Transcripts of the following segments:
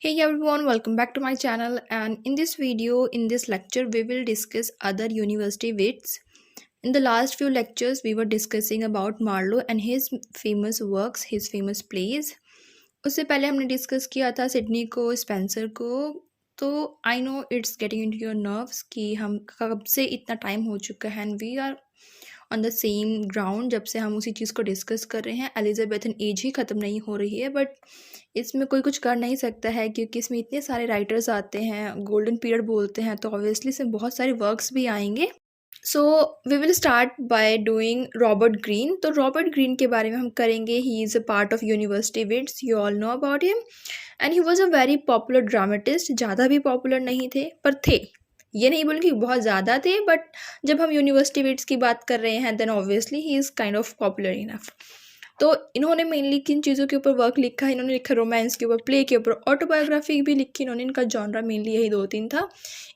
Hey everyone, welcome back to my channel. And in this video, in this lecture, we will discuss other university wits. In the last few lectures, we were discussing about Marlowe and his famous works, his famous plays. उससे पहले हमने discuss किया था Sydney को, Spencer को. तो I know it's getting into your nerves कि हम कब से इतना टाइम हो चुका है and we are on the same ground जब से हम उसी चीज़ को डिस्कस कर रहे हैं. एलिजाबेथन एज ही ख़त्म नहीं हो रही है, बट इसमें कोई कुछ कर नहीं सकता है क्योंकि इसमें इतने सारे राइटर्स आते हैं, गोल्डन पीरियड बोलते हैं, तो ऑब्वियसली इसमें बहुत सारे वर्क्स भी आएंगे. So we will start by doing Robert Green. तो रॉबर्ट ग्रीन के बारे में हम करेंगे. He is a part of university wits, you all know about him. And he was a very popular dramatist. ज़्यादा भी पॉपुलर नहीं थे पर थे. ये नहीं बोल कि बहुत ज़्यादा थे, बट जब हम यूनिवर्सिटी विट्स की बात कर रहे हैं then obviously he is kind of popular enough. तो इन्होंने मेनली किन चीज़ों के ऊपर वर्क लिखा है? इन्होंने लिखा रोमांस के ऊपर, प्ले के ऊपर, ऑटोबायोग्राफी भी लिखी इन्होंने. इनका जॉनरा मेनली यही 2-3 था.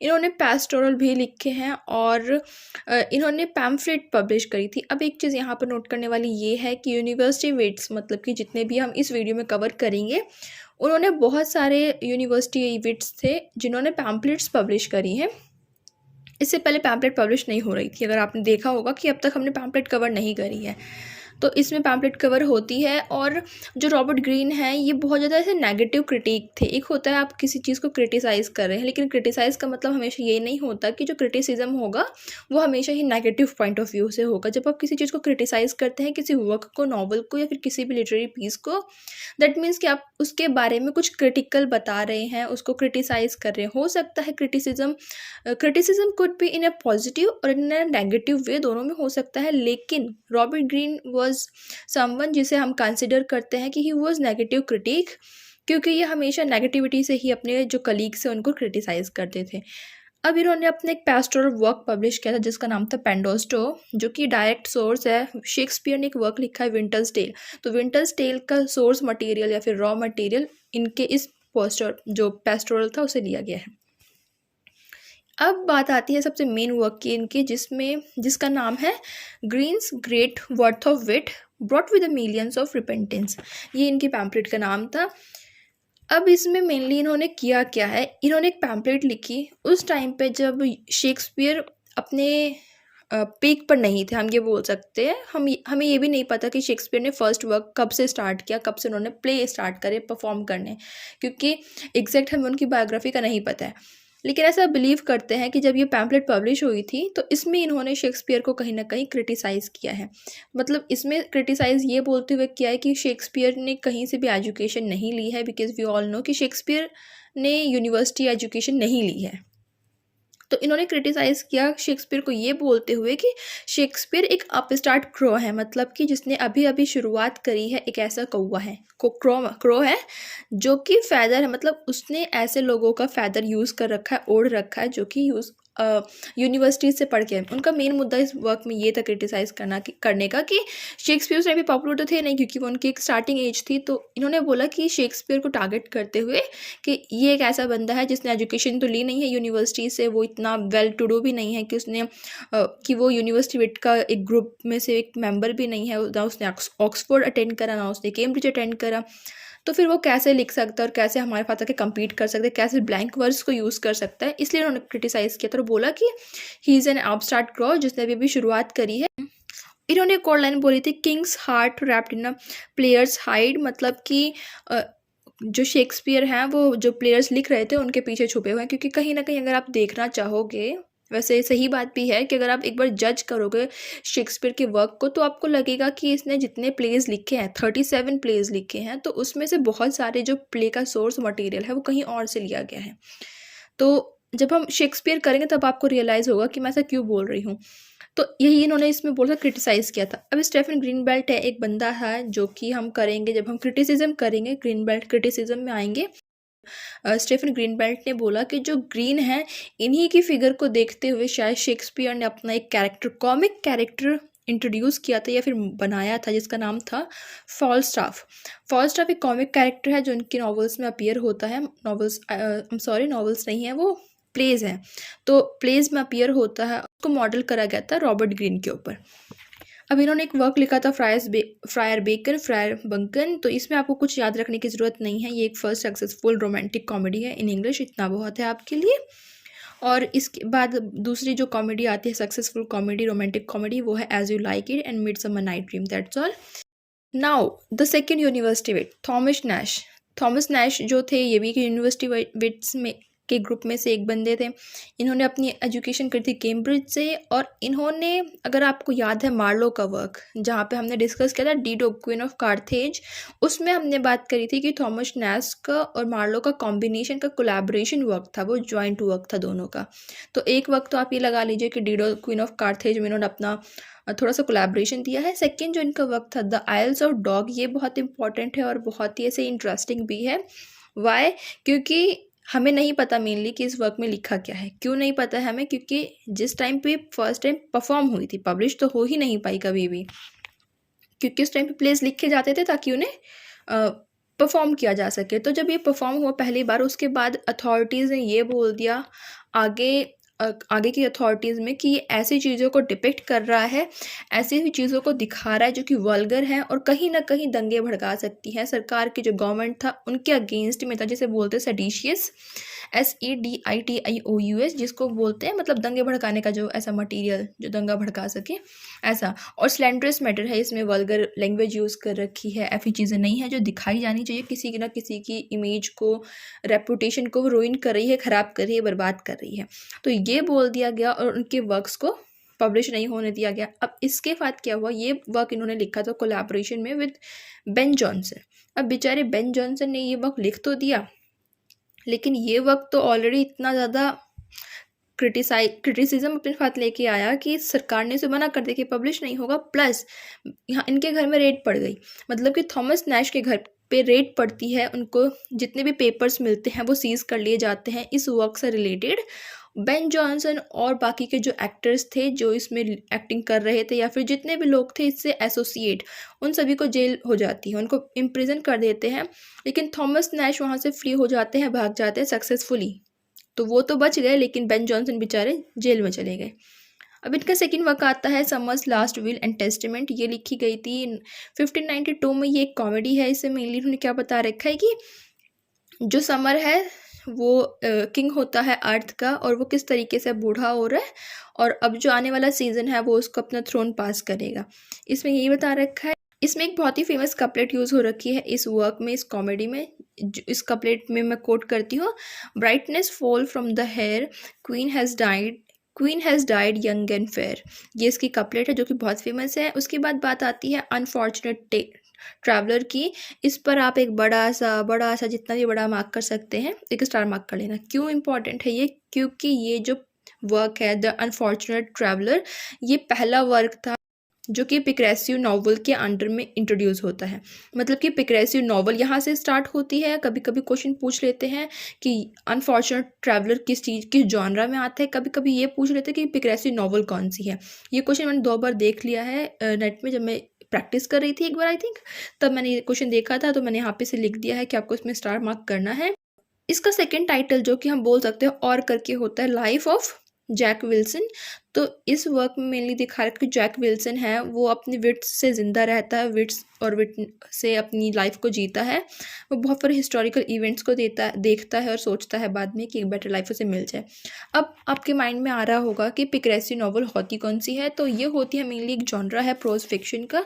इन्होंने पैस्टोरल भी लिखे हैं और इन्होंने पैम्फलेट पब्लिश करी थी. अब एक चीज़ यहाँ पर नोट करने वाली ये है कि यूनिवर्सिटी विट्स मतलब कि जितने भी हम इस वीडियो में कवर करेंगे उन्होंने बहुत सारे यूनिवर्सिटी विट्स थे जिन्होंने पैम्फलेट्स पब्लिश करी हैं. इससे पहले पैम्पलेट पब्लिश नहीं हो रही थी. अगर आपने देखा होगा कि अब तक हमने पैम्पलेट कवर नहीं करी है, तो इसमें पैम्पलेट कवर होती है. और जो रॉबर्ट ग्रीन है ये बहुत ज़्यादा ऐसे नेगेटिव क्रिटिक थे. एक होता है आप किसी चीज़ को क्रिटिसाइज़ कर रहे हैं, लेकिन क्रिटिसाइज़ का मतलब हमेशा ये नहीं होता कि जो क्रिटिसिज्म होगा वो हमेशा ही नेगेटिव पॉइंट ऑफ व्यू से होगा. जब आप किसी चीज़ को क्रिटिसाइज़ करते हैं, किसी वर्क को, नॉवल को या फिर किसी भी लिटरेरी पीस को, दैट मीन्स कि आप उसके बारे में कुछ क्रिटिकल बता रहे हैं, उसको क्रिटिसाइज़ कर रहे हैं. हो सकता है criticism could be in a positive और इन अ नेगेटिव वे, दोनों में हो सकता है. लेकिन रॉबर्ट ग्रीन वॉज समवन जिसे हम कंसिडर करते हैं कि ही वॉज नेगेटिव क्रिटिक, क्योंकि ये हमेशा नेगेटिविटी से ही अपने जो कलीग्स हैं उनको क्रिटिसाइज़ करते थे. अब इन्होंने अपने एक पैस्टोरल वर्क पब्लिश किया था जिसका नाम था पेंडोस्टो, जो कि डायरेक्ट सोर्स है. शेक्सपियर ने एक वर्क लिखा है विंटर्स टेल. तो विंटर्स टेल का सोर्स मटेरियल या फिर रॉ मटेरियल इनके इस पोस्टर जो पेस्टोरल था उसे लिया गया है. अब बात आती है सबसे मेन वर्क की इनके, जिसका नाम है Green's great worth of wit brought with the millions of repentance. ये इनकी पैम्पलेट का नाम था. अब इसमें मेनली इन्होंने किया क्या है, इन्होंने एक पैम्पलेट लिखी उस टाइम पे जब शेक्सपियर अपने पीक पर नहीं थे, हम ये बोल सकते हैं. हमें ये भी नहीं पता कि शेक्सपियर ने फर्स्ट वर्क कब से स्टार्ट किया, कब से उन्होंने प्ले स्टार्ट करे परफॉर्म करने, क्योंकि एग्जैक्ट हमें उनकी बायोग्राफी का नहीं पता है. लेकिन ऐसा बिलीव करते हैं कि जब ये पैम्पलेट पब्लिश हुई थी तो इसमें इन्होंने शेक्सपियर को कहीं ना कहीं क्रिटिसाइज़ किया है. मतलब इसमें क्रिटिसाइज़ ये बोलते हुए किया है कि शेक्सपियर ने कहीं से भी एजुकेशन नहीं ली है, बिकॉज वी ऑल नो कि शेक्सपियर ने यूनिवर्सिटी एजुकेशन नहीं ली है. तो इन्होंने क्रिटिसाइज़ किया शेक्सपियर को ये बोलते हुए कि शेक्सपियर एक अपस्टार्ट क्रो है, मतलब कि जिसने अभी अभी शुरुआत करी है. एक ऐसा कौवा है, क्रो है जो कि फैदर है, मतलब उसने ऐसे लोगों का फैदर यूज़ कर रखा है, ओढ़ रखा है जो कि यूनिवर्सिटी से पढ़ के. उनका मेन मुद्दा इस वर्क में ये था क्रिटिसाइज़ करने का कि शेक्सपियर से भी पॉपुलर तो थे नहीं, क्योंकि वो उनकी एक स्टार्टिंग एज थी. तो इन्होंने बोला कि शेक्सपियर को टारगेट करते हुए कि ये एक ऐसा बंदा है जिसने एजुकेशन तो ली नहीं है यूनिवर्सिटी से, वो इतना वेल टू डू भी नहीं है कि उसने कि वो यूनिवर्सिटी विट का एक ग्रुप में से एक मेंबर भी नहीं है, ना उसने ऑक्सफोर्ड अटेंड करा, ना उसने कैम्ब्रिज अटेंड करा. तो फिर वो कैसे लिख सकता है और कैसे हमारे साथ आके कम्पीट कर सकते हैं, कैसे ब्लैंक वर्ड्स को यूज़ कर सकता है. इसलिए उन्होंने क्रिटिसाइज़ किया था और बोला कि ही इज़ एन अपस्टार्ट क्रॉ जिसने अभी शुरुआत करी है. इन्होंने एक और लाइन बोली थी, Kings heart wrapped in a players hide, मतलब कि जो शेक्सपियर हैं वो जो प्लेयर्स लिख रहे थे उनके पीछे छुपे हुए हैं. क्योंकि कहीं ना कहीं अगर आप देखना चाहोगे, वैसे सही बात भी है कि अगर आप एक बार जज करोगे शेक्सपियर के वर्क को तो आपको लगेगा कि इसने जितने प्लेज लिखे हैं, 37 प्लेज लिखे हैं, तो उसमें से बहुत सारे जो प्ले का सोर्स मटेरियल है वो कहीं और से लिया गया है. तो जब हम शेक्सपियर करेंगे तब आपको रियलाइज़ होगा कि मैं ऐसा क्यों बोल रही हूँ. तो यही इन्होंने इसमें बोला, क्रिटिसाइज़ किया था. अब स्टेफन ग्रीनबेल्ट है, एक बंदा है जो कि हम करेंगे जब हम क्रिटिसिज्म करेंगे, ग्रीनबेल्ट क्रिटिसिज्म में आएंगे. स्टेफन ग्रीनबेल्ट ने बोला कि जो ग्रीन है इन्हीं की फिगर को देखते हुए शायद शेक्सपियर ने अपना एक कैरेक्टर, कॉमिक कैरेक्टर इंट्रोड्यूस किया था या फिर बनाया था, जिसका नाम था फॉलस्टाफ एक कॉमिक कैरेक्टर है जो उनकी नॉवेल्स में अपीयर होता है. नॉवेल्स नहीं है, वो प्लेज हैं. तो प्लेज में अपीयर होता है. उसको मॉडल करा गया था रॉबर्ट ग्रीन के ऊपर. अब इन्होंने एक वर्क लिखा था फ्रायर बेकन फ्रायर बंकन, तो इसमें आपको कुछ याद रखने की ज़रूरत नहीं है। ये एक फर्स्ट सक्सेसफुल रोमांटिक कॉमेडी है इन इंग्लिश, इतना बहुत है आपके लिए। और इसके बाद दूसरी जो कॉमेडी आती है सक्सेसफुल कॉमेडी रोमांटिक कॉमेडी, वो है as you like it and midsummer night dream, that's all. Now the second university wit, Thomas Nash जो थे ये भी यूनिवर्सिटी विट्स में के ग्रुप में से एक बंदे थे। इन्होंने अपनी एजुकेशन करी थी कैम्ब्रिज से, और इन्होंने, अगर आपको याद है मार्लो का वर्क जहाँ पे हमने डिस्कस किया था डीडो क्वीन ऑफ कार्थेज, उसमें हमने बात करी थी कि थॉमस नैश का और मार्लो का कॉम्बिनेशन का कोलैबोरेशन वर्क था, वो जॉइंट वर्क था दोनों का। तो एक वक्त तो आप ये लगा लीजिए कि डीडो क्वीन ऑफ कार्थेज में इन्होंने अपना थोड़ा सा कोलैबोरेशन दिया है। सेकंड जो इनका वर्क था द आइल्स ऑफ डॉग, ये बहुत इंपॉर्टेंट है और बहुत ही ऐसे इंटरेस्टिंग भी है। वाई? क्योंकि हमें नहीं पता मेनली कि इस वर्क में लिखा क्या है। क्यों नहीं पता है हमें? क्योंकि जिस टाइम पे फर्स्ट टाइम परफॉर्म हुई थी, पब्लिश तो हो ही नहीं पाई कभी भी, क्योंकि उस टाइम पे प्लेस लिखे जाते थे ताकि उन्हें परफॉर्म किया जा सके। तो जब ये परफॉर्म हुआ पहली बार, उसके बाद अथॉरिटीज़ ने ये बोल दिया आगे की अथॉरिटीज़ में कि ये ऐसी चीज़ों को डिपिक्ट कर रहा है, ऐसी ही चीज़ों को दिखा रहा है जो कि वल्गर हैं और कहीं ना कहीं दंगे भड़का सकती हैं। सरकार की जो गवर्नमेंट था उनके अगेंस्ट में था, जिसे बोलते हैं सेडिशियस, SEDITIOUS, जिसको बोलते हैं मतलब दंगे भड़काने का जो ऐसा मटेरियल जो दंगा भड़का सके ऐसा। और स्लैंडरस मैटर है, इसमें वल्गर लैंग्वेज यूज़ कर रखी है, ऐसी चीज़ें नहीं है जो दिखाई जानी चाहिए। किसी ना किसी की इमेज को, रेपुटेशन को रुइन कर रही है, ख़राब कर रही है, बर्बाद कर रही है। तो ये बोल दिया गया और उनके वर्क्स को पब्लिश नहीं होने दिया गया। अब इसके बाद क्या हुआ, ये वर्क इन्होंने लिखा था कोलैबोरेशन में विद बेन जॉनसन। अब बेचारे बेन जॉनसन ने ये वर्क लिख तो दिया, लेकिन ये वर्क तो ऑलरेडी इतना ज़्यादा क्रिटिसिज्म अपने साथ लेके आया कि सरकार ने इसे मना कर दिया कि पब्लिश नहीं होगा। प्लस यहाँ इनके घर में रेड पड़ गई, मतलब कि थॉमस नैश के घर पे रेड पड़ती है, उनको जितने भी पेपर्स मिलते हैं वो सीज कर लिए जाते हैं इस वर्क से रिलेटेड। बेन जॉनसन और बाकी के जो एक्टर्स थे जो इसमें एक्टिंग कर रहे थे या फिर जितने भी लोग थे इससे एसोसिएट, उन सभी को जेल हो जाती है, उनको इम्प्रिजन कर देते हैं। लेकिन थॉमस नैश वहाँ से फ्री हो जाते हैं, भाग जाते हैं सक्सेसफुली। तो वो तो बच गए, लेकिन बेन जॉनसन बेचारे जेल में चले गए। अब इनका सेकंड वर्क आता है summers last will and testament. ये लिखी गई थी 1592 में। ये एक कॉमेडी है। इससे मेनली उन्होंने क्या बता रखा है कि जो समर है वो किंग होता है अर्थ का, और वो किस तरीके से बूढ़ा हो रहा है और अब जो आने वाला सीजन है वो उसको अपना थ्रोन पास करेगा। इसमें यही बता रखा है। इसमें एक बहुत ही फेमस कपलेट यूज़ हो रखी है इस वर्क में, इस कॉमेडी में। इस कपलेट में मैं कोट करती हूँ, brightness fall from the hair, queen has died young and fair. ये इसकी कपलेट है जो कि बहुत फेमस है। उसके बाद बात आती है अनफॉर्चुनेट ट्रैवलर की। इस पर आप एक बड़ा सा जितना भी बड़ा मार्क कर सकते हैं, एक स्टार मार्क कर लेना। क्यों इम्पॉर्टेंट है ये? क्योंकि ये जो वर्क है द अनफॉर्चुनेट ट्रैवलर, ये पहला वर्क था जो कि पिक्रेसिव नॉवल के अंडर में इंट्रोड्यूस होता है। मतलब कि पिक्रेसिव नॉवल यहाँ से स्टार्ट होती है। कभी कभी क्वेश्चन पूछ लेते हैं कि अनफॉर्चुनेट ट्रैवलर किस जॉनरा में आता है। कभी कभी ये पूछ लेते हैं कि पिक्रेसिव नॉवल कौन सी है। ये क्वेश्चन मैंने 2 बार देख लिया है नेट में, जब मैं प्रैक्टिस कर रही थी एक बार आई थिंक, तब मैंने ये क्वेश्चन देखा था। तो मैंने यहाँ पे से लिख दिया है कि आपको इसमें स्टार मार्क करना है। इसका सेकेंड टाइटल जो कि हम बोल सकते हैं और करके होता है लाइफ ऑफ जैक विल्सन। तो इस वर्क में मेनली दिखा रखा कि जैक विल्सन है वो अपनी विट्स से ज़िंदा रहता है, विट से अपनी लाइफ को जीता है। वो बहुत सारे हिस्टोरिकल इवेंट्स को देखता है और सोचता है बाद में कि एक बेटर लाइफ उसे मिल जाए। अब आपके माइंड में आ रहा होगा कि पिक्रेसी नॉवल होती कौन सी है? तो ये होती है मेनली एक जॉनरा है प्रोज फिक्शन का,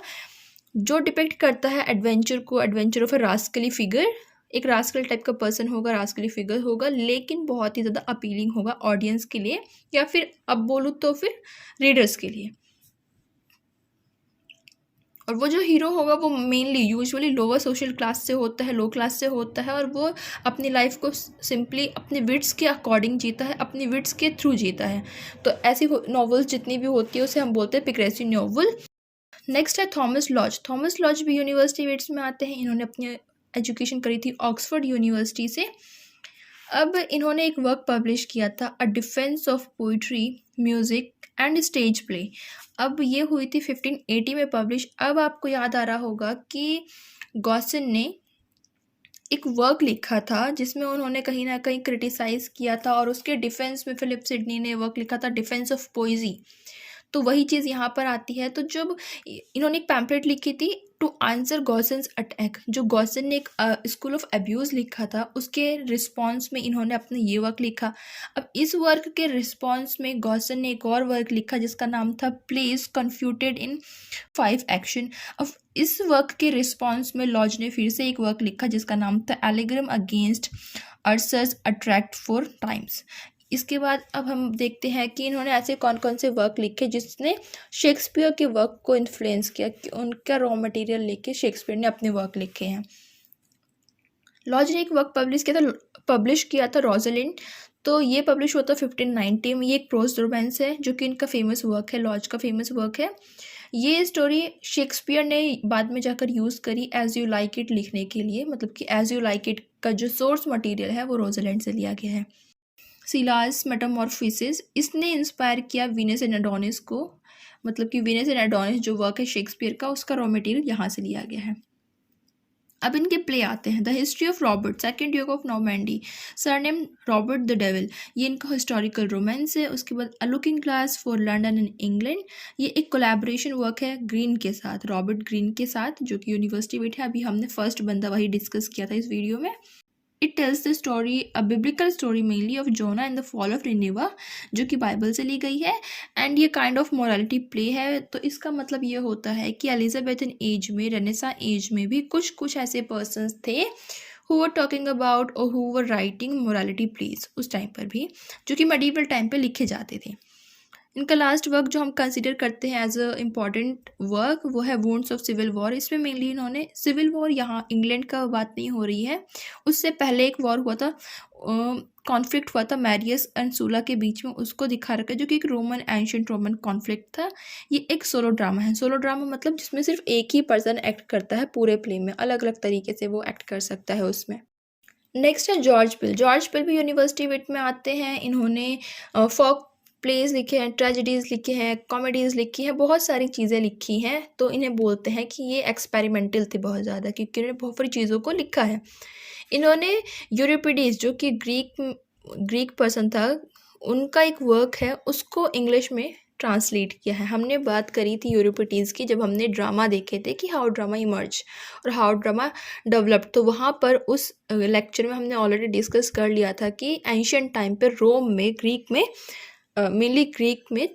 जो डिपेक्ट करता है एडवेंचर ऑफ अ रास्कली फिगर। एक रास्कल टाइप का पर्सन होगा, रास्कली फिगर होगा, लेकिन बहुत ही ज़्यादा अपीलिंग होगा ऑडियंस के लिए, या फिर अब बोलूँ तो फिर रीडर्स के लिए। और वो जो हीरो होगा वो mainly usually lower social class से होता है, लो क्लास से होता है, और वो अपनी लाइफ को सिंपली अपने विट्स के अकॉर्डिंग जीता है, अपनी विट्स के थ्रू जीता है। तो ऐसी नॉवेल्स जितनी भी होती है उसे हम बोलते हैं पिक्रेसी नॉवल। नेक्स्ट है थॉमस लॉज भी यूनिवर्सिटी विट्स में आते हैं। इन्होंने अपनी एजुकेशन करी थी ऑक्सफोर्ड यूनिवर्सिटी से। अब इन्होंने एक वर्क पब्लिश किया था a defence of poetry, music and stage play. अब ये हुई थी 1580 में पब्लिश। अब आपको याद आ रहा होगा कि गॉसिन ने एक वर्क लिखा था जिसमें उन्होंने कहीं ना कहीं क्रिटिसाइज़ किया था, और उसके डिफेंस में फिलिप सिडनी ने वर्क लिखा था डिफेंस ऑफ पोइजी। तो वही चीज़ यहाँ पर आती है। तो जब इन्होंने एक पैम्पलेट लिखी थी टू आंसर गॉसन्स अटैक, जो गॉसन ने एक स्कूल ऑफ अब्यूज़ लिखा था, उसके रिस्पॉन्स में इन्होंने अपने ये वर्क लिखा। अब इस वर्क के रिस्पॉन्स में गॉसन ने एक और वर्क लिखा जिसका नाम था प्लेस कन्फ्यूटेड इन 5 एक्शन। अब इस वर्क के रिस्पॉन्स में लॉज ने फिर से एक वर्क लिखा जिसका नाम था एलिग्राम अगेंस्ट अर्सर्स अट्रैक्ट 4 टाइम्स। इसके बाद अब हम देखते हैं कि इन्होंने ऐसे कौन कौन से वर्क लिखे जिसने शेक्सपियर के वर्क को इन्फ्लुएंस किया, कि उनका रॉ मटेरियल लेके शेक्सपियर ने अपने वर्क लिखे हैं। लॉज ने एक वर्क पब्लिश किया था रोज़लिंड। तो ये पब्लिश हुआ था 1590 में। ये एक प्रोज रोमांस है जो कि इनका फेमस वर्क है, लॉज का फेमस वर्क है। ये स्टोरी शेक्सपियर ने बाद में जाकर यूज़ करी एज यू लाइक इट लिखने के लिए, मतलब कि एज यू लाइक इट का जो सोर्स मटेरियल है वो रोज़लिंड से लिया गया है। सिलास मेटामॉर्फोसिस, इसने इंस्पायर किया वीनस एंड एडोनिस को, मतलब कि वीनस एंड एडोनिस जो वर्क है शेक्सपियर का, उसका रॉ मटेरियल यहाँ से लिया गया है। अब इनके प्ले आते हैं। The history of Robert second Duke of Normandy, surname Robert the devil, ये इनका हिस्टोरिकल रोमांस है। उसके बाद अ looking glass for London and England, ये एक कोलैबोरेशन वर्क है ग्रीन के साथ, रॉबर्ट ग्रीन के साथ, जो कि यूनिवर्सिटी वेट है। अभी हमने फर्स्ट बंदा वही डिस्कस किया था इस वीडियो में। It tells the story, a biblical story mainly of Jonah and the fall of Nineveh, जो कि बाइबल से ली गई है। एंड ये काइंड ऑफ मोरालिटी प्ले है। तो इसका मतलब ये होता है कि एलिजाबेथन एज में, रेनेसा एज में भी कुछ कुछ ऐसे पर्सन्स थे हु वर टॉकिंग अबाउट और who were writing morality plays उस टाइम पर भी, जो कि मेडिवल टाइम पे लिखे जाते थे। इनका लास्ट वर्क जो हम कंसिडर करते हैं एज अ इम्पॉर्टेंट वर्क वो है वुंड्स ऑफ सिविल वॉर। इसमें मेनली इन्होंने सिविल वॉर, यहाँ इंग्लैंड का बात नहीं हो रही है, उससे पहले एक वॉर हुआ था, कॉन्फ्लिक्ट हुआ था मैरियस एंड सूला के बीच में, उसको दिखा रखा है, जो कि एक रोमन एंशिएंट रोमन कॉन्फ्लिक्ट था। ये एक सोलो ड्रामा है। सोलो ड्रामा मतलब जिसमें सिर्फ एक ही पर्सन एक्ट करता है पूरे प्ले में, अलग अलग तरीके से वो एक्ट कर सकता है उसमें। नेक्स्ट है जॉर्ज पिल। जॉर्ज पिल भी यूनिवर्सिटी विट में आते हैं। इन्होंने फोक प्लेज लिखे हैं, ट्रेजेडीज़ लिखे हैं, कॉमेडीज़ लिखी हैं, बहुत सारी चीज़ें लिखी हैं। तो इन्हें बोलते हैं कि ये एक्सपेरिमेंटल थे बहुत ज़्यादा, क्योंकि इन्होंने बहुत सारी चीज़ों को लिखा है। इन्होंने यूरिपिडीज जो कि ग्रीक पर्सन था, उनका एक वर्क है, उसको इंग्लिश में ट्रांसलेट किया है। हमने बात करी थी यूरिपिडीज की जब हमने ड्रामा देखे थे कि हाउ ड्रामा इमर्ज और हाउ ड्रामा डेवलप्ड। तो वहाँ पर उस लेक्चर में हमने ऑलरेडी डिस्कस कर लिया था कि एंशिएंट टाइम पर रोम में, ग्रीक में, मेनली ग्रीक में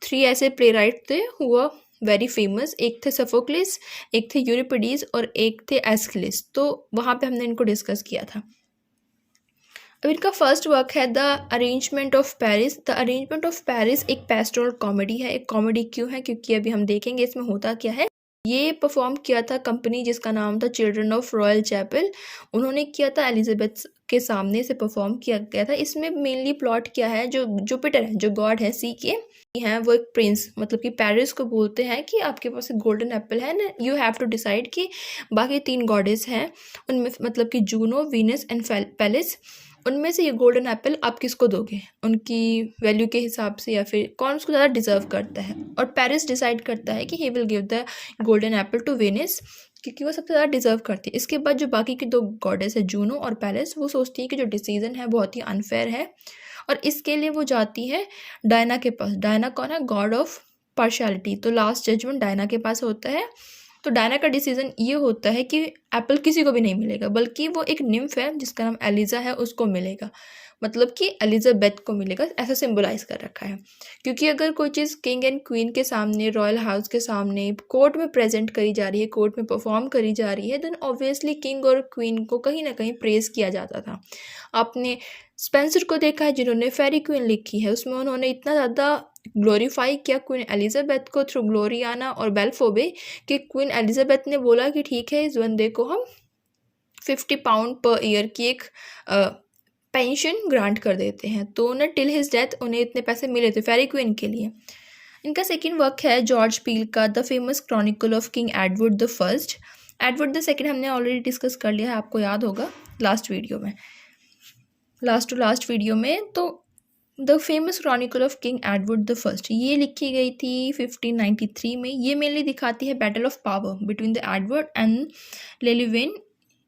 3 ऐसे प्ले राइट थे हुआ वेरी फेमस। एक थे सोफोक्लिस, एक थे यूरिपिडीज और एक थे एस्किलिस। तो वहाँ पे हमने इनको डिस्कस किया था। अब इनका फर्स्ट वर्क है the arrangement of Paris. The arrangement of Paris एक पेस्टोरल कॉमेडी है। एक कॉमेडी क्यों है, क्योंकि अभी हम देखेंगे इसमें होता क्या है। ये परफॉर्म किया था कंपनी जिसका नाम था चिल्ड्रन ऑफ रॉयल चैपल, उन्होंने किया था, एलिजाबेथ के सामने से परफॉर्म किया गया था। इसमें मेनली प्लॉट क्या है, जो जुपिटर है, जो गॉड है सी के हैं, वो एक प्रिंस, मतलब कि पेरिस को बोलते हैं कि आपके पास एक गोल्डन एप्पल है ना, यू हैव टू डिसाइड कि बाकी 3 गॉडेस हैं उनमें, मतलब कि जूनो, वीनस एंड पेलिस, उनमें से ये गोल्डन एप्पल आप किसको दोगे, उनकी वैल्यू के हिसाब से, या फिर कौन उसको ज़्यादा डिजर्व करता है। और पेरिस डिसाइड करता है कि he will give the golden apple to Venice, क्योंकि वो सबसे ज़्यादा डिजर्व करती है। इसके बाद जो बाकी की 2 गॉडेस है, जूनो और पेरिस, वो सोचती है कि जो डिसीजन है बहुत ही अनफेयर है, और इसके लिए वो जाती है डायना के पास। डायना कौन है, गॉड ऑफ पार्शियलिटी। तो लास्ट जजमेंट डायना के पास होता है। तो डायना का डिसीजन ये होता है कि एप्पल किसी को भी नहीं मिलेगा, बल्कि वो एक निम्फ है जिसका नाम एलिजा है, उसको मिलेगा, मतलब कि एलिजाबेथ को मिलेगा, ऐसा सिंबलाइज कर रखा है। क्योंकि अगर कोई चीज़ किंग एंड क्वीन के सामने, रॉयल हाउस के सामने, कोर्ट में प्रेजेंट करी जा रही है, कोर्ट में परफॉर्म करी जा रही है, देन ऑब्वियसली किंग और क्वीन को कहीं ना कहीं प्रेज किया जाता था। आपने स्पेंसर को देखा है जिन्होंने फेरी क्वीन लिखी है, उसमें उन्होंने इतना ज़्यादा ग्लोरीफाई किया क्वीन एलिजाबेथ को थ्रू ग्लोरियाना और बेलफोबे कि क्वीन एलिजाबेथ ने बोला कि ठीक है, इस बंदे को हम 50 पाउंड पर ईयर की एक पेंशन ग्रांट कर देते हैं। तो उन्हें टिल हिज डेथ उन्हें इतने पैसे मिले थे फेरी क्वीन के लिए। इनका सेकेंड वर्क है जॉर्ज पील का the famous Chronicle of king Edward the first. Edward the second हमने ऑलरेडी डिस्कस कर लिया है, आपको याद होगा लास्ट वीडियो में, लास्ट टू लास्ट वीडियो में। तो the famous Chronicle of king Edward the first ये लिखी गई थी 1593 में। ये मेनली दिखाती है battle of power between the Edward and Llewelyn.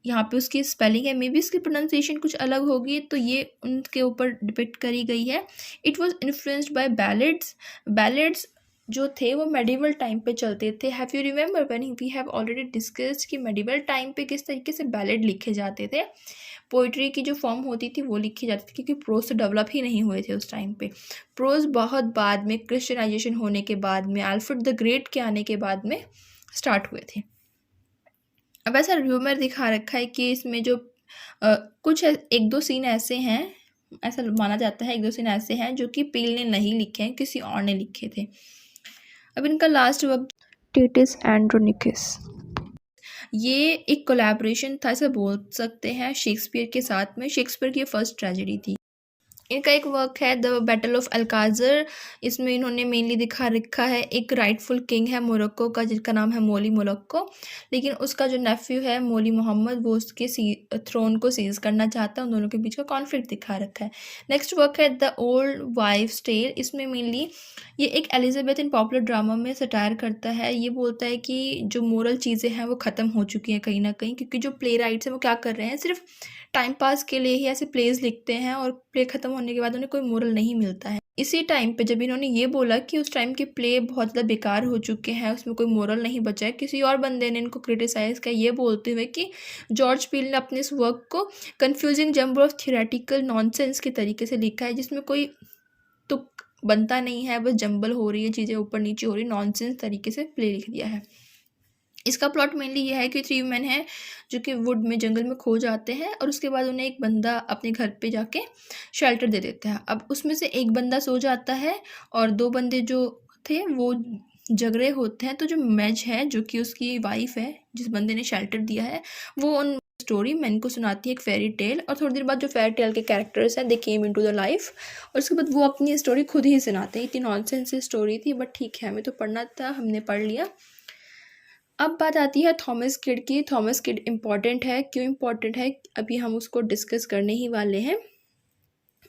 यहाँ पे उसकी स्पेलिंग है, मे बी इसकी प्रोनाउंसिएशन कुछ अलग होगी, तो ये उनके ऊपर डिपिक्ट करी गई है। It was influenced by ballads. Ballads जो थे वो मेडिवल टाइम पे चलते थे। Have you remember when we have already discussed कि मेडिवल टाइम पे किस तरीके से बैलेड लिखे जाते थे, पोइट्री की जो फॉर्म होती थी वो लिखी जाती थी, क्योंकि प्रोज तो डेवलप ही नहीं हुए थे उस टाइम पे। प्रोज बहुत बाद में, क्रिश्चियनाइजेशन होने के बाद में, अल्फ्रेड द ग्रेट के आने के बाद में स्टार्ट हुए थे। अब ऐसा र्यूमर दिखा रखा है कि इसमें जो कुछ एक दो सीन ऐसे हैं, ऐसा माना जाता है एक दो सीन ऐसे हैं जो कि पील ने नहीं लिखे हैं, किसी और ने लिखे थे। अब इनका लास्ट वर्क टिटस एंड्रोनिकस, ये एक कोलैबोरेशन था, ऐसा बोल सकते हैं, शेक्सपियर के साथ में। शेक्सपियर की फर्स्ट ट्रेजेडी थी। इनका एक वर्क है द बैटल ऑफ अल्काजर, इसमें इन्होंने मेनली दिखा रखा है एक राइटफुल किंग है मोरक्को का जिसका नाम है मोली मोरक्को, लेकिन उसका जो नेफ्यू है मोली मोहम्मद वो उसके थ्रोन को सीज करना चाहता है, उन दोनों के बीच का कॉन्फ्लिक्ट दिखा रखा है। नेक्स्ट वर्क है द ओल्ड वाइफ्स टेल, इसमें मेनली ये एक एलिजाबेथ इन पॉपुलर ड्रामा में सटायर करता है। ये बोलता है कि जो मोरल चीज़ें हैं वो ख़त्म हो चुकी हैं कहीं ना कहीं, क्योंकि जो प्ले राइट्स हैं वो क्या कर रहे हैं, सिर्फ टाइम पास के लिए ही ऐसे प्लेज लिखते हैं और प्ले ख़त्म होने के बाद उन्हें कोई मोरल नहीं मिलता है। इसी टाइम पे जब इन्होंने ये बोला कि उस टाइम के प्ले बहुत ज़्यादा बेकार हो चुके हैं, उसमें कोई मोरल नहीं बचा है, किसी और बंदे ने इनको क्रिटिसाइज़ किया ये बोलते हुए कि जॉर्ज पील ने अपने इस वर्क को confusing jumble of theoretical nonsense के तरीके से लिखा है, जिसमें कोई तुक बनता नहीं है, बस जंबल हो रही है, चीज़ें ऊपर नीचे हो रही, नॉनसेंस तरीके से प्ले लिख दिया है। इसका प्लॉट मेनली ये है कि 3 मैन हैं जो कि वुड में, जंगल में खो जाते हैं और उसके बाद उन्हें एक बंदा अपने घर पे जाके शेल्टर दे देता है। अब उसमें से एक बंदा सो जाता है और 2 बंदे जो थे वो जग रहे होते हैं। तो जो मैज है जो कि उसकी वाइफ है जिस बंदे ने शेल्टर दिया है, वो उन स्टोरी मैन को सुनाती है एक फेरी टेल, और थोड़ी देर बाद जो फेरी टेल के कैरेक्टर्स हैं दे केम इनटू द लाइफ, और उसके बाद वो अपनी स्टोरी खुद ही सुनाते हैं। इतनी नॉनसेंस स्टोरी थी बट ठीक है, हमें तो पढ़ना था, हमने पढ़ लिया। अब बात आती है थॉमस किड की। थॉमस किड इम्पॉर्टेंट है, क्यों इम्पॉर्टेंट है अभी हम उसको डिस्कस करने ही वाले हैं।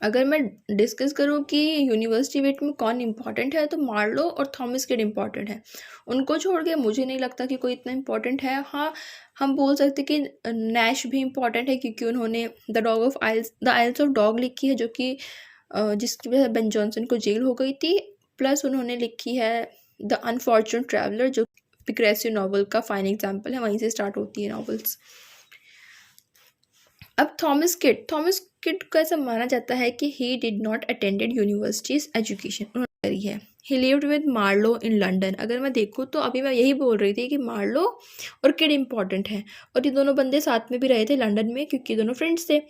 अगर मैं डिस्कस करूँ कि यूनिवर्सिटी वेट में कौन इम्पॉर्टेंट है, तो मार्लो और थॉमस किड इम्पॉर्टेंट है। उनको छोड़ के मुझे नहीं लगता कि कोई इतना इम्पॉर्टेंट है। हाँ, हम बोल सकते कि नैश भी इम्पॉर्टेंट है, क्योंकि उन्होंने द आइल्स ऑफ डॉग लिखी है, जो कि जिसकी वजह से बेन जॉनसन को जेल हो गई थी। प्लस उन्होंने लिखी है द अनफॉर्चुनेट ट्रैवलर, जो पिक्रेसियो नॉवल का फाइन एग्जाम्पल है, वहीं से स्टार्ट होती है नॉवेल्स। अब थॉमस किड को ऐसा माना जाता है कि he did not attended universities education, उन्होंने करी है। He lived with Marlowe in London. अगर मैं देखूँ तो अभी मैं यही बोल रही थी कि मार्लो और किड इम्पॉर्टेंट है, और ये दोनों बंदे साथ में भी रहे थे लंदन में, क्योंकि दोनों फ्रेंड्स थे।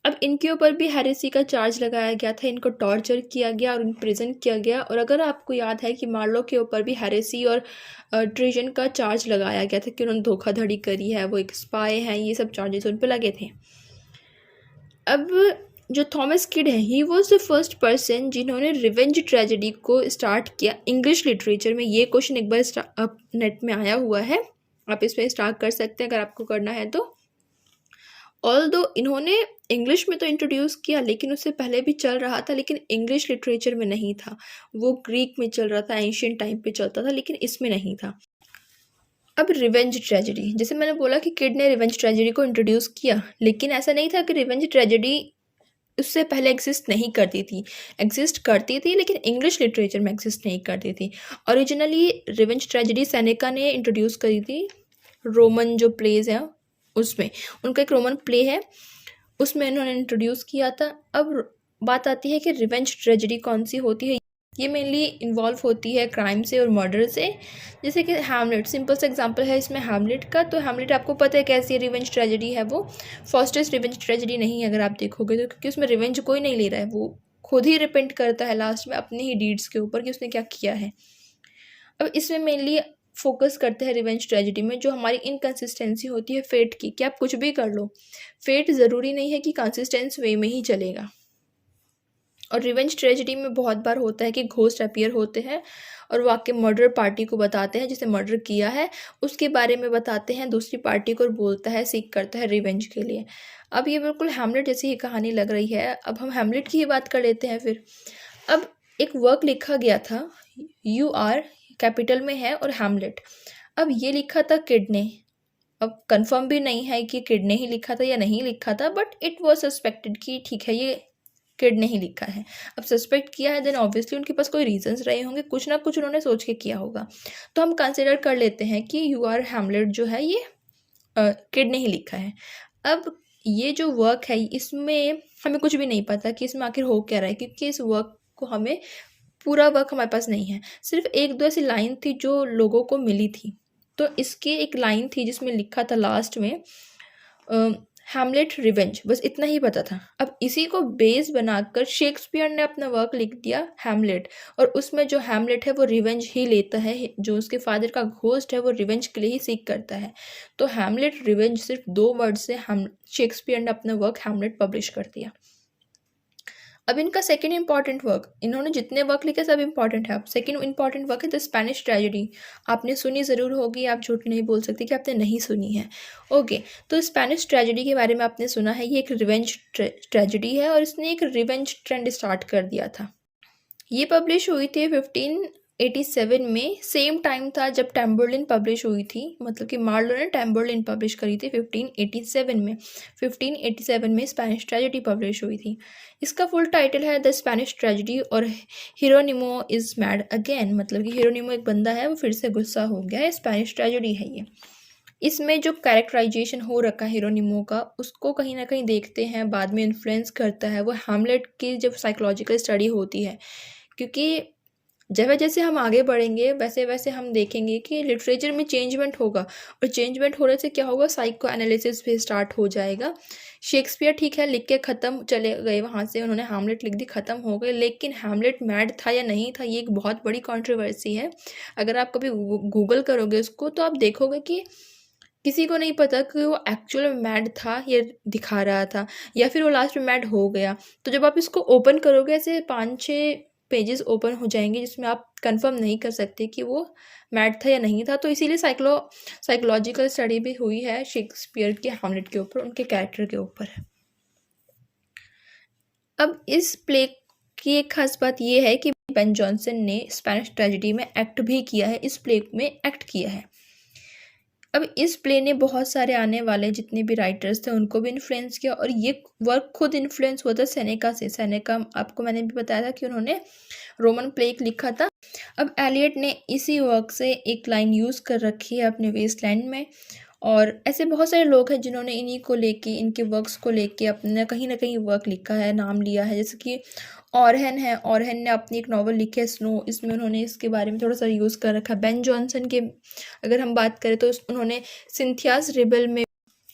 अब इनके ऊपर भी हेरेसी का चार्ज लगाया गया था, इनको टॉर्चर किया गया और इम्प्रिजन किया गया। और अगर आपको याद है कि मार्लो के ऊपर भी हेरेसी और ट्रेजन का चार्ज लगाया गया था कि उन्होंने धोखाधड़ी करी है, वो एक स्पाई हैं, ये सब चार्जेस उन पर लगे थे। अब जो थॉमस किड है, he was the first person जिन्होंने रिवेंज ट्रेजेडी को स्टार्ट किया इंग्लिश लिटरेचर में। ये क्वेश्चन एक बार नेट में आया हुआ है, आप इस पर स्टार्ट कर सकते हैं अगर आपको करना है तो। ऑल्दो इन्होंने इंग्लिश में तो इंट्रोड्यूस किया, लेकिन उससे पहले भी चल रहा था, लेकिन इंग्लिश लिटरेचर में नहीं था, वो ग्रीक में चल रहा था, एंशियंट टाइम पे चलता था, लेकिन इसमें नहीं था। अब रिवेंज ट्रेजेडी, जैसे मैंने बोला कि किड ने रिवेंज ट्रेजेडी को इंट्रोड्यूस किया, लेकिन ऐसा नहीं था कि रिवेंज ट्रेजेडी उससे पहले एग्जिस्ट नहीं करती थी, एग्जिस्ट करती थी, लेकिन इंग्लिश लिटरेचर में एग्जिस्ट नहीं करती थी। ओरिजिनली रिवेंज ट्रेजेडी सेनेका ने इंट्रोड्यूस करी थी, रोमन जो प्लेज है उसमें, उनका एक रोमन प्ले है उसमें इन्होंने इंट्रोड्यूस किया था। अब बात आती है कि रिवेंज ट्रेजेडी कौन सी होती है। ये मेनली इन्वॉल्व होती है क्राइम से और मर्डर से, जैसे कि हैमलेट सिंपल सा एग्जांपल है इसमें हैमलेट का। तो हैमलेट आपको पता है कैसी रिवेंज ट्रेजेडी है, वो फर्स्टेस्ट रिवेंज ट्रेजेडी नहीं है अगर आप देखोगे तो, क्योंकि उसमें रिवेंज कोई नहीं ले रहा है, वो खुद ही रिपेंट करता है लास्ट में अपने ही डीड्स के ऊपर कि उसने क्या किया है। अब इसमें मेनली फोकस करते हैं रिवेंज ट्रेजेडी में जो हमारी इनकन्सिस्टेंसी होती है फेट की, कि आप कुछ भी कर लो, फेट ज़रूरी नहीं है कि कंसिस्टेंस वे में ही चलेगा। और रिवेंज ट्रेजेडी में बहुत बार होता है कि घोस्ट अपीयर होते हैं और वो आके मर्डर पार्टी को बताते हैं, जिसे मर्डर किया है उसके बारे में बताते हैं दूसरी पार्टी को, और बोलता है, सीख करता है रिवेंज के लिए। अब ये बिल्कुल हैमलेट जैसी ही कहानी लग रही है। अब हम हैमलेट की ही बात कर लेते हैं फिर। अब एक वर्क लिखा गया था, UR कैपिटल में है और हैमलेट। अब ये लिखा था किड ने, अब कंफर्म भी नहीं है कि किड ने ही लिखा था या नहीं लिखा था, बट इट वॉज सस्पेक्टेड कि ठीक है ये किड ने ही लिखा है। अब सस्पेक्ट किया है, देन ऑब्वियसली उनके पास कोई रीजंस रहे होंगे, कुछ ना कुछ उन्होंने सोच के किया होगा। तो हम कंसिडर कर लेते हैं कि यू आर हैमलेट जो है ये किड ने ही लिखा है। अब ये जो वर्क है इसमें हमें कुछ भी नहीं पता कि इसमें आखिर हो क्या रहा है, क्योंकि इस वर्क को हमें पूरा वर्क हमारे पास नहीं है, सिर्फ एक दो ऐसी लाइन थी जो लोगों को मिली थी। तो इसकी एक लाइन थी जिसमें लिखा था लास्ट में हैमलेट रिवेंज, बस इतना ही पता था। अब इसी को बेस बनाकर शेक्सपियर ने अपना वर्क लिख दिया हैमलेट, और उसमें जो हैमलेट है वो रिवेंज ही लेता है, जो उसके फादर का घोस्ट है वो रिवेंज के लिए ही सीख करता है। तो हैमलेट रिवेंज सिर्फ 2 वर्ड से शेक्सपियर ने अपना वर्क हैमलेट पब्लिश कर दिया। अब इनका सेकंड इंपॉर्टेंट वर्क, इन्होंने जितने वर्क लिखे सब इंपॉर्टेंट है। अब सेकंड इंपॉर्टेंट वर्क है द स्पेनिश ट्रेजेडी। आपने सुनी ज़रूर होगी, आप झूठ नहीं बोल सकते कि आपने नहीं सुनी है। ओके, तो स्पेनिश ट्रेजेडी के बारे में आपने सुना है, ये एक रिवेंज ट्रेजेडी है और इसने एक रिवेंज ट्रेंड स्टार्ट कर दिया था। ये पब्लिश हुई थी 1587 में, सेम टाइम था जब टैम्बरलिन पब्लिश हुई थी, मतलब कि मार्लो ने टैम्बरलिन पब्लिश करी थी 1587 में। 1587 में स्पेनिश ट्रेजेडी पब्लिश हुई थी। इसका फुल टाइटल है द स्पेनिश ट्रेजेडी और हिरोनिमो इज़ मैड अगेन, मतलब कि हिरोनिमो एक बंदा है वो फिर से गुस्सा हो गया है, स्पेनिश ट्रेजेडी है ये। इसमें जो कैरेक्टराइजेशन हो रखा है हिरोनिमो का, उसको कहीं ना कहीं देखते हैं बाद में इन्फ्लुएंस करता है वो हैमलेट की जब साइकोलॉजिकल स्टडी होती है, क्योंकि जैसे जैसे हम आगे बढ़ेंगे वैसे वैसे हम देखेंगे कि लिटरेचर में चेंजमेंट होगा, और चेंजमेंट होने से क्या होगा, साइको एनालिसिस भी स्टार्ट हो जाएगा। शेक्सपियर ठीक है लिख के ख़त्म चले गए, वहाँ से उन्होंने हैमलेट लिख दी, ख़त्म हो गए, लेकिन हैमलेट मैड था या नहीं था ये एक बहुत बड़ी कंट्रोवर्सी है। अगर आप कभी गूगल करोगे उसको तो आप देखोगे कि किसी को नहीं पता कि वो एक्चुअल में मैड था या दिखा रहा था, या फिर वो लास्ट में मैड हो गया। तो जब आप इसको ओपन करोगे ऐसे 5-6 पेजेस ओपन हो जाएंगे जिसमें आप कंफर्म नहीं कर सकते कि वो मैड था या नहीं था। तो इसीलिए साइकोलॉजिकल स्टडी भी हुई है शेक्सपियर के हैमलेट के ऊपर, उनके कैरेक्टर के ऊपर। अब इस प्ले की एक खास बात ये है कि बेन जॉनसन ने स्पेनिश ट्रेजेडी में एक्ट भी किया है, इस प्ले में एक्ट किया है। अब इस प्ले ने बहुत सारे आने वाले जितने भी राइटर्स थे उनको भी इन्फ्लुएंस किया, और ये वर्क खुद इन्फ्लुएंस हुआ था सेनेका से। सेनेका आपको मैंने भी बताया था कि उन्होंने रोमन प्ले लिखा था। अब एलियट ने इसी वर्क से एक लाइन यूज़ कर रखी है अपने वेस्टलैंड में, और ऐसे बहुत सारे लोग हैं जिन्होंने इन्हीं को लेके, इनके वर्क्स को लेके अपने कहीं ना कहीं वर्क लिखा है, नाम लिया है। जैसे कि ऑरहेन है, ऑरहेन ने अपनी एक नॉवल लिखी है स्नो, इसमें उन्होंने इसके बारे में थोड़ा सा यूज़ कर रखा है। बेन जॉनसन के अगर हम बात करें तो उन्होंने सिंथियास रिबेल में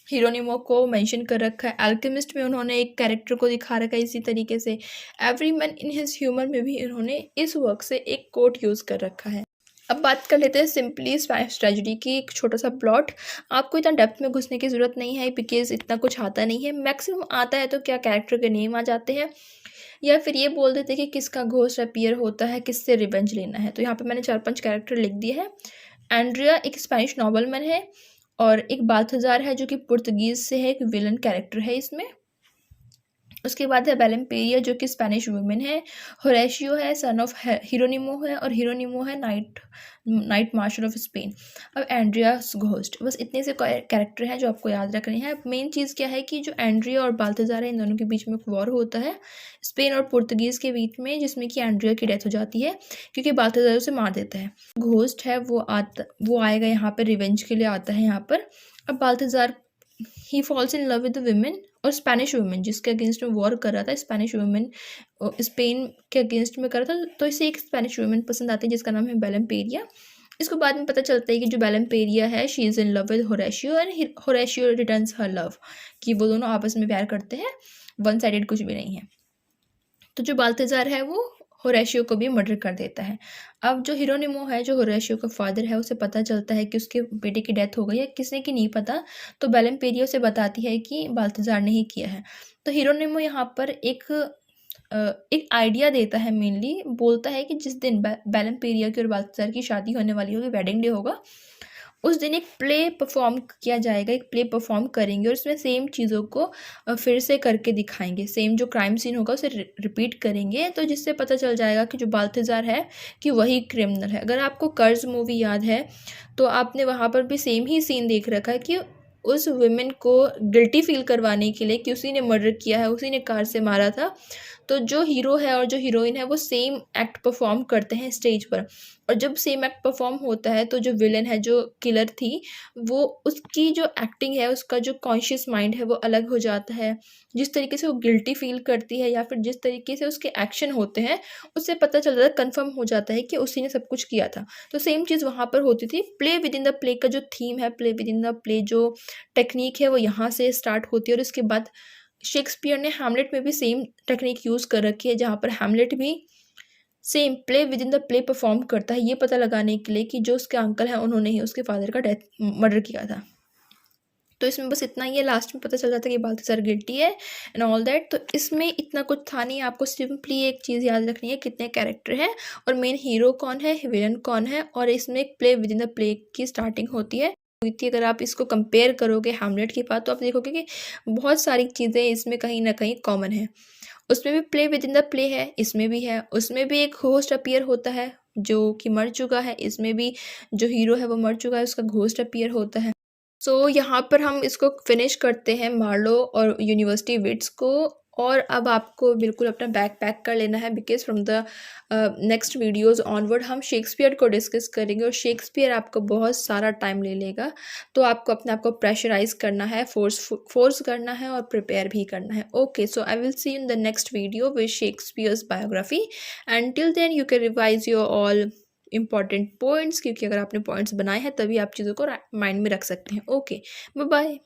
हिरोनिमो को मेंशन कर रखा है। अल्केमिस्ट में उन्होंने एक कैरेक्टर को दिखा रखा है इसी तरीके से। Every man in his humour में भी इन्होंने इस वर्क से एक कोट यूज़ कर रखा है। अब बात कर लेते हैं सिंपली स्पेनिश ट्रेजेडी की, एक छोटा सा प्लॉट। आपको इतना डेप्थ में घुसने की ज़रूरत नहीं है बिकॉज इतना कुछ आता नहीं है, मैक्सिमम आता है तो क्या कैरेक्टर के नेम आ जाते हैं या फिर ये बोल देते हैं कि किसका घोस्ट अपीयर होता है, किससे रिवेंज लेना है। तो यहाँ पे मैंने 4-5 कैरेक्टर लिख दिए हैं। एंड्रिया एक स्पेनिश नॉवलमैन है, और एक बाल्थाजार है जो कि पुर्तगीज़ से है, एक विलन कैरेक्टर है इसमें। उसके बाद है बेलेम्पेरिया जो कि स्पेनिश वुमेन है। होरेशियो है सन ऑफ हिरोनिमो है, और हिरोनिमो है नाइट मार्शल ऑफ स्पेन। अब एंड्रियास घोस्ट, बस इतने से कैरेक्टर हैं जो आपको याद रखने हैं। मेन चीज़ क्या है कि जो एंड्रिया और बाल्थाजार है इन दोनों के बीच में एक वॉर होता है स्पेन और पुर्तगीज़ के बीच में, जिसमें कि एंड्रिया की डेथ हो जाती है क्योंकि बाल्थाजार उसे मार देता है। घोस्ट है वो आएगा यहाँ पर रिवेंज के लिए आता है यहाँ पर। अब Balthazar he falls in love with the women, और स्पेनिश वुमेन जिसके अगेंस्ट में वॉर कर रहा था, स्पेनिश वुमेन स्पेन के अगेंस्ट में कर रहा था, तो इसे एक स्पेनिश वुमेन पसंद आती है जिसका नाम है बेलेम्पेरिया। इसको बाद में पता चलता है कि जो बेलेम्पेरिया है she is in love with Horatio and Horatio returns her love, कि वो दोनों आपस में प्यार करते हैं, वन साइडेड कुछ भी नहीं है। तो जो बाल्थाजार है वो होरेशियो को भी मर्डर कर देता है। अब जो हिरोनिमो है जो होरेशियो का फादर है, उसे पता चलता है कि उसके बेटे की डेथ हो गई है, किसने की नहीं पता, तो बेलेम्पेरियो से बताती है कि बाल्थाजार ने ही किया है। तो हिरोनिमो यहाँ पर एक आइडिया देता है, मेनली बोलता है कि जिस दिन बेलेम्पेरिया की और बाल्थाजार की शादी होने वाली होगी, वेडिंग डे होगा, उस दिन एक प्ले परफॉर्म किया जाएगा, एक प्ले परफॉर्म करेंगे और उसमें सेम चीज़ों को फिर से करके दिखाएंगे, सेम जो क्राइम सीन होगा उसे रिपीट करेंगे, तो जिससे पता चल जाएगा कि जो बाल्थाजार है कि वही क्रिमिनल है। अगर आपको कर्ज मूवी याद है तो आपने वहाँ पर भी सेम ही सीन देख रखा है कि उस वुमेन को गिल्टी फील करवाने के लिए कि उसी ने मर्डर किया है, उसी ने कार से मारा था। तो जो हीरो है और जो हीरोइन है वो सेम एक्ट परफॉर्म करते हैं स्टेज पर, और जब सेम एक्ट परफॉर्म होता है तो जो विलन है, जो किलर थी, वो उसकी जो एक्टिंग है, उसका जो कॉन्शियस माइंड है वो अलग हो जाता है। जिस तरीके से वो गिल्टी फील करती है या फिर जिस तरीके से उसके एक्शन होते हैं, उससे पता चल जाता है, कन्फर्म हो जाता है कि उसी ने सब कुछ किया था। तो सेम चीज़ वहाँ पर होती थी। Play with in the play का जो थीम है, play with in the play जो टेक्निक है, वो यहाँ से स्टार्ट होती है। और उसके बाद शेक्सपियर ने हैमलेट में भी सेम टेक्निक यूज़ कर रखी है, जहाँ पर हैमलेट भी same play with in the play perform करता है, ये पता लगाने के लिए कि जो उसके अंकल हैं उन्होंने ही उसके फादर का मर्डर किया था। तो इसमें बस इतना ही है, लास्ट में पता चल जाता है कि बाल्थासार गिल्टी है एंड ऑल दैट। तो इसमें इतना कुछ था नहीं, आपको सिंपली एक चीज़ याद रखनी है, कितने कैरेक्टर हैं और मेन हीरो कौन है, विलन कौन है, और इसमें एक play with in the play की स्टार्टिंग होती है। अगर आप इसको कंपेयर करोगे हैमलेट के पास, तो आप देखोगे कि बहुत सारी चीज़ें इसमें कहीं ना कहीं कॉमन है। उसमें भी play with in the play है, इसमें भी है। उसमें भी एक घोस्ट अपीयर होता है जो कि मर चुका है, इसमें भी जो हीरो है वो मर चुका है, उसका घोस्ट अपीयर होता है। सो यहाँ पर हम इसको फिनिश करते हैं, मार्लो और यूनिवर्सिटी विट्स को। और अब आपको बिल्कुल अपना बैग पैक कर लेना है, because from the next videos onward हम शेक्सपियर को डिस्कस करेंगे, और शेक्सपियर आपको बहुत सारा टाइम ले लेगा। तो आपको अपने आप को प्रेशराइज करना है, फोर्स करना है और प्रिपेयर भी करना है। Okay, so I will see in the next video with Shakespeare's biography, and till then you can revise your all important points, क्योंकि अगर आपने पॉइंट्स बनाए हैं तभी आप चीज़ों को माइंड में रख सकते हैं। Okay, bye bye.